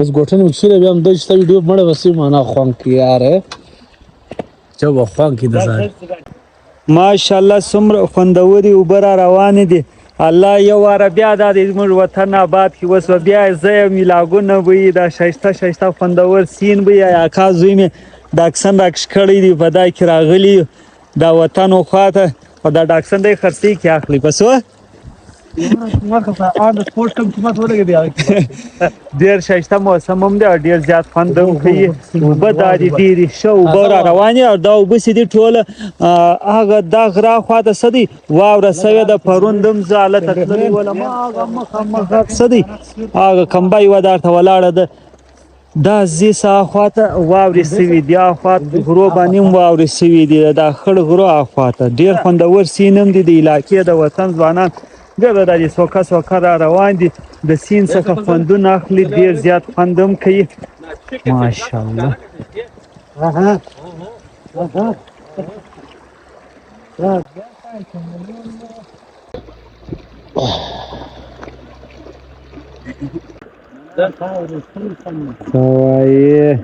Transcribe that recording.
بس ګوټنې مې کښېنه بیا هم دا چې ستا ویډیو مړه بسې معنا خوند کوي یاره چا به خوند کوي د ځان ماشاءالله څومره خوندورې اوبه را روانې دي الله یو واره بیا دا د زموږ وطن آباد کړي اوس به بیا زه یم میلاګونه به وي دا ښایسته ښایسته خوندور سیند به وي اکا زوی مې ډاکسن راکش کړی دی په دا کې راغلي دا وطن و خواته او دا ډاکسن دی خرڅې کې اخلي پس و ډېر ښایسته موسم هم دی او ډېر زیات خوند هم کوي اوبه دا دي ډېرې ښه اوبه را روانې او دا اوبه چې دي ټوله هغه دا غره خواته څه دی واوره سوې ده پرون دم زه هلته تللی ولم هغه مخامخ څه دی هغه کمبه یوه دا ورته ولاړه ده دا زی خواته واورې سوي دي اخوا غرو باندې هم واورې سوي دي دا خړ غرو اخواته ډېر خوندور سیند هم دی د علاقې د وطن ځوانان بیا به دا دې سوکه سوکه را روان دي د سیند څخه خوندونه اخلي ډېر زیات خوند هم کوي ماشاءالله څه وایې